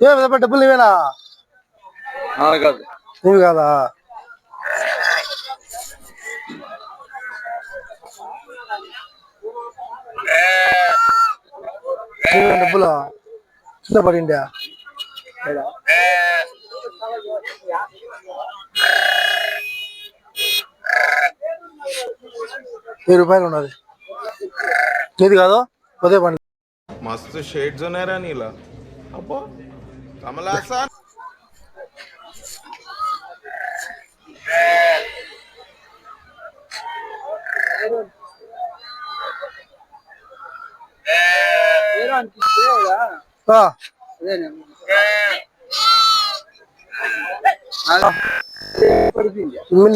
డబ్బులు నీవేనా? నువ్వు కాదా? డబ్బులు కింద పడిందా? 1000 రూపాయలు ఉన్నది. నీది కాదు పోతే పండి. मस्त शेड जो नाही राणीला अप्पा कमला असा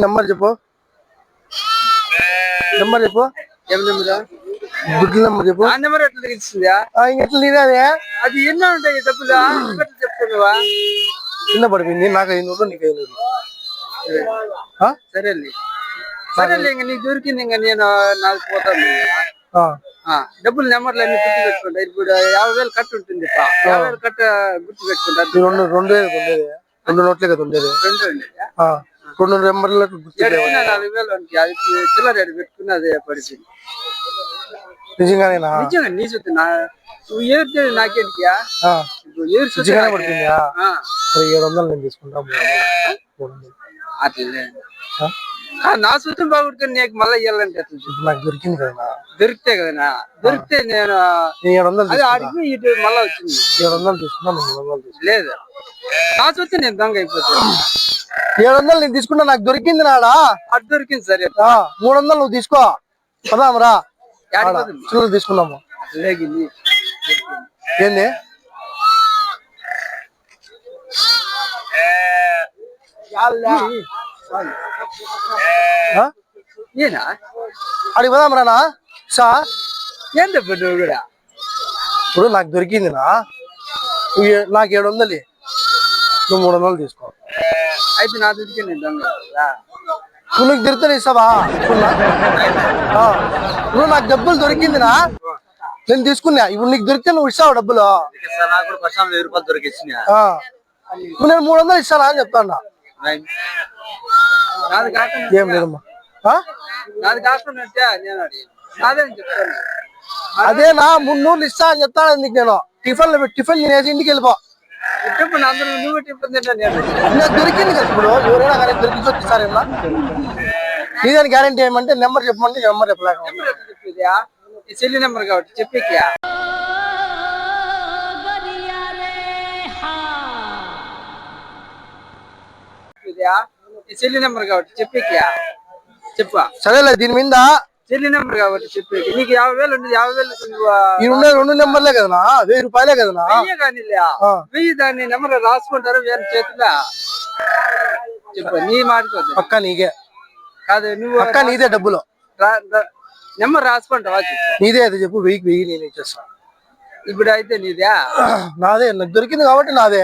నెంబర్ చెప్పు. నెంబర్ చెప్పు. ఏం నెంబర్? గుడ్ల నెంబర్ చెప్పు. ఆ నెంబర్ ఎట్లా తెలిసిందా? ఇంకెట్లా నీదే? అది ఎన్నో ఉంటాయి డబ్బులు చెప్తున్నావా? కింద పడిపోయింది. నాకు 500 నీకు 500. సరేలే సరేలే, ఇంకా నీకు దొరికింది. ఇంకా నేను నాకు పోతాను. డబ్బులు నెంబర్లు అన్ని గుర్తు పెట్టుకుంటా. ఇప్పుడు 50,000 కట్టు ఉంటుంది. 50,000 కట్ట గుర్తు పెట్టుకుంటా. 2 నోట్లే కదా ఉండేది. 2 నెంబర్లు 4,000 అది చిల్లర పెట్టుకున్నది పడిపోయింది. నిజంగానేనా? నిజంగా నీ సొత్తు. నువ్వు ఏది నాకేంటియా? పడుతుందా? 700 నేను తీసుకుంటా. అట్లే నా సొత్తుని బాగుంటుంది. నీకు మళ్ళీ ఇవ్వాలంటే నాకు దొరికింది కదా. దొరికితే కదా. దొరికితే నేను 700 అడిగి ఇటు మళ్ళా వచ్చింది. 700 తీసుకున్నా. 300 లేదు, నా సొత్తు నేను దొంగ అయిపోతాను. 700 నేను తీసుకున్నా. నాకు దొరికింది నాడా. అటు దొరికింది. సరే 300 నువ్వు తీసుకో. పదామరా చిల్లర తీసుకున్నాము. ఏంది అడిగి పదామరానా? ఏంది నువ్వు కూడా? ఇప్పుడు నాకు దొరికింది నా. నాకు 700, నువ్వు 300 తీసుకో. అయితే నా దొరికింది దొంగ. నువ్వు నీకు దొరికితే ఇస్తావా? నువ్వు నాకు డబ్బులు దొరికిందినా, నేను తీసుకున్నా. ఇప్పుడు నీకు దొరికితే నువ్వు ఇస్తావా డబ్బులు? 1000 రూపాయలు దొరికిచ్చినా. నేను 300 ఇస్తానా అని చెప్తాను. ఏం లేదమ్మా. అదేనా 300 ఇస్తా అని చెప్తాను నీకు. నేను టిఫిన్ తినేసి ఇంటికి వెళ్ళిపో. నాకు దొరికింది కదా. ఇప్పుడు ఎవరైనా కానీ దొరికి వచ్చేసారేమన్నా. నీదాని గ్యారంటీ ఏమంటే నెంబర్ చెప్పమంటే నెంబర్ చెప్పలేక. సెల్ నెంబర్ కాబట్టి చెప్పే సెల్ నెంబర్ కాబట్టి చెప్పే చెప్పా. సరేలే, దీని మీద సెల్ నెంబర్ కాబట్టి చెప్పే. నీకు 50,000 ఉంది. 50,000 ఉండే 2 నెంబర్లే కదా. 1000 రూపాయలే కదా. 1000 దాన్ని నెంబర్ రాసుకుంటారు వేరే చేతిలో. చెప్పు, నీ మాట్లాడు. పక్క నీకే కాదు, నువ్వు పక్క నీదే. డబ్బులు నెంబర్ రాసుకుంటావా? నీదే అయితే చెప్పు. 1000 నేను ఇచ్చేస్తా. ఇప్పుడు అయితే నీదే? నాదే. నాకు దొరికింది కాబట్టి నాదే.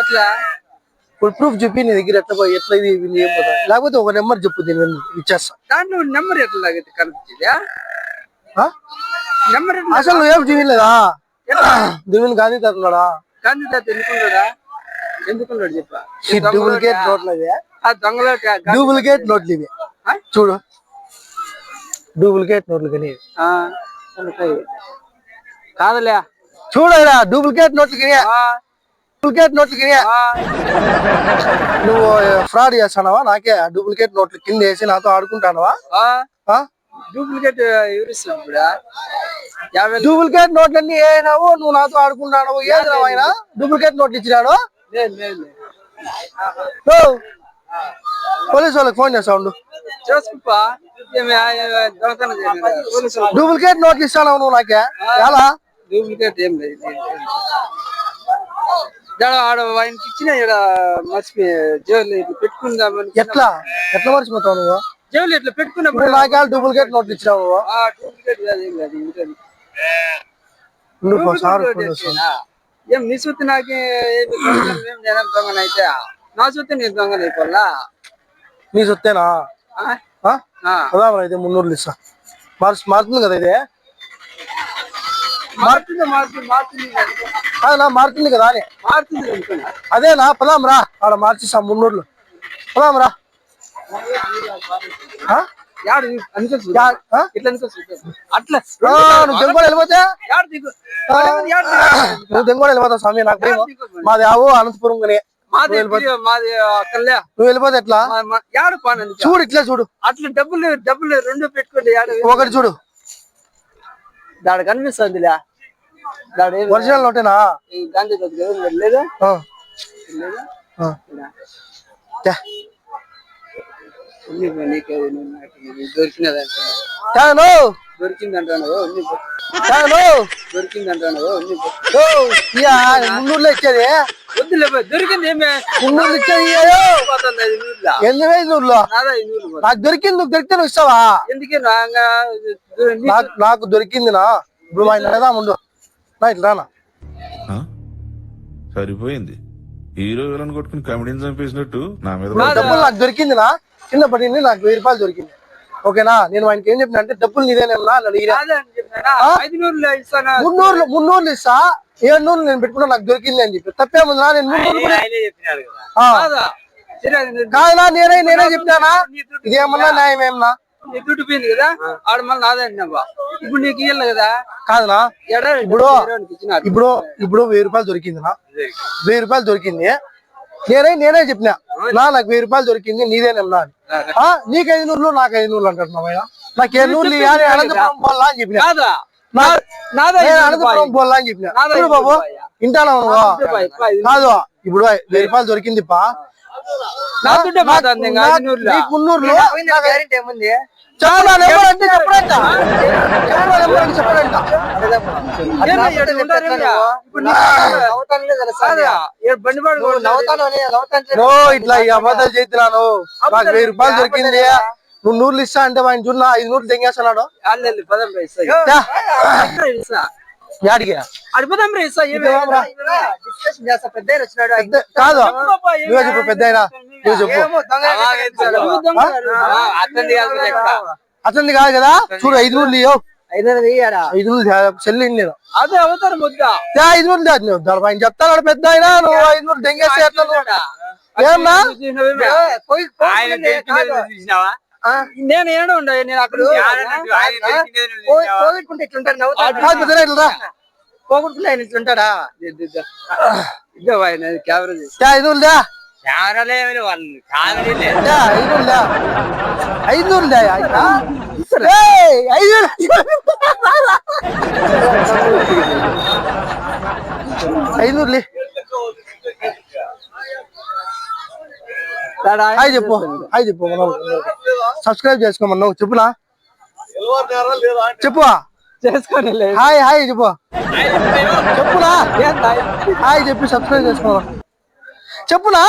ఎట్లా? ఇప్పుడు ప్రూఫ్ చెప్పి నీ దగ్గర ఎట్లా ఇది ఏం పోతా. లేకపోతే ఒక నెంబర్ చెప్పు, దీని ఇచ్చేస్తా. దాంట్లో నెంబర్ ఎట్లా కనిపించేది? నెంబర్ అసలు నువ్వేం చూడలేదా? దీని గాంధీ తాత ఉన్నాడా? గాంధీ తాత ఎందుకున్నాడా? ఎందుకున్నాడు చెప్పా. డూప్లికేట్ నోట్లు అవి. దొంగలో డూప్లికేట్ నోట్లు ఇవి. చూడు, డూప్లికేట్ నోట్లు కానీ కాదులే. చూడరా, డూప్లికేట్ నోట్లు కానీ. డూప్లికేట్ నోట్లు కింద నువ్వు ఫ్రాడ్ చేస్తానవా? నాకే డూప్లికేట్ నోట్లు కింద వేసి నాతో ఆడుకుంటానవా? డూప్లికేట్ డూప్లికేట్ నోట్లు అన్ని ఏనావు. నువ్వు నాతో ఆడుకుంటాను. ఏది ఆయన డూప్లికేట్ నోట్లు ఇచ్చినాడు? పోలీసు వాళ్ళకి ఫోన్ చేస్తా ఉండు. డూప్లికేట్ నోట్లు ఇస్తాను నువ్వు నాకే. ఎలా డూప్లికేట్ ఏం లేదు. ఆయనకి ఇచ్చిన మర్చిపోయి జైలు పెట్టుకుందామని. ఎట్లా మర్చిపోతావు నువ్వు? జైలు ఇట్లా పెట్టుకున్నప్పుడు నాకే డూప్లికేట్ నోట్లు ఇచ్చినావు. ఏం నీ సొత్తు నాకే దొంగన అయితే నా సొత్తు నేను దొంగన అయిపోలా. నీ సొత్తేనా? అయితే 300 ఇస్తా. మారుతుంది కదా. ఇదే అదేనా మారుతుంది కదా అని అదేనా పదాం రా ఆడ మార్చిస్తాం 300 పదాం రా అట్లా నువ్వు దెంగోడ వెళ్ళిపోతే నువ్వు దెంగోడ వెళ్ళిపోతావు స్వామి నాకు భయం. మాది ఆవు అనంతపురం కానీ మాది కళ్యా నువ్వు వెళ్ళిపోతే ఎట్లా యాడు పానండి చూడు ఇట్లా చూడు అట్లా డబ్బులు రెండు పెట్టుకోండి ఒకటి చూడు దాడ కనిపిస్తుందిలే దాడ ఒరిజినల్ నోటేనా గాంధీ లేదా దొరికిందంటాను మున్నూరులో ఇచ్చేది వద్దులే దొరికింది ఏమే మున్నూరులో ఇచ్చేది ఎందుకు 500లో నాకు దొరికింది నువ్వు దొరికితే నువ్వు ఇస్తావా ఎందుకే నాకు దొరికింది నా ఇప్పుడు ఆయన లేదా ముందు నా ఇట్లా రానా సరిపోయింది హీరో విలన్ కొట్టుకుని కమెడీని చంపేసినట్టు నా మీద డబ్బులు నాకు దొరికింది నా కింద పడింది నాకు 1000 రూపాయలు దొరికింది ఓకేనా నేను ఆయనకి ఏం చెప్పిన అంటే డబ్బులు నీదేనేమన్నా అడిగినా 300 ఇస్తా 700 నేను పెట్టుకున్నా నాకు దొరికింది అని చెప్పి తప్పేముందా నేను 300 కాదునా నేనే చెప్పినానా ఇదేమన్నా న్యాయం ఏమన్నా నీ దుడ్డు పోయింది కదా ఆడ మళ్ళీ నాదే అంటున్నావా ఇప్పుడు నీకు ఇయ్యాలి కదా కాదునా ఇప్పుడు 1000 రూపాయలు దొరికింది నా 1000 రూపాయలు దొరికింది నేనే చెప్పినా నాకు 1000 రూపాయలు దొరికింది నీదేనేమన్నా అని నీకు 500 నాకు 500 అంటున్నావా నాకు 700 అనంతపురం పోల్లా అని చెప్పిన అనంతపురం పోల్లా అని చెప్పిన చూడు బాబు ఇంటానా కాదు ఇప్పుడు 1000 రూపాయలు దొరికింది పా 300 ఇట్లా అబద్ధాలు చేస్తున్నాను నాకు 1000 రూపాయలు దొరికింది నువ్వు 100 ఇస్తా అంటే ఆయన చూడ 500 తెంగేస్తున్నాడు కాదు నువ్వే చెప్పు పెద్ద నువ్వు చెప్పు అతనిది కాదు కదా చూడు 500 చెల్లి నేను అదే అవుతారు ముద్ద 500 ఆయన చెప్తాను పెద్ద అయినా నువ్వు 500 తెంగేస్తే ఎట్లా ఏమన్నా నేను ఏడ ఉండ నేను అక్కడ పోగొట్టుకుంటే ఇట్లుంటాడు పోగొట్టుకుంటే ఆయన ఇట్లుంటాడా కెమెరా 500 చెప్పు మనం సబ్స్క్రైబ్ చేసుకోమన్నావు చెప్పునా చెప్పు చేసుకోండి హాయ్ చెప్పు చెప్పునా హాయ్ చెప్పి సబ్స్క్రైబ్ చేసుకోమన్నా చెప్పునా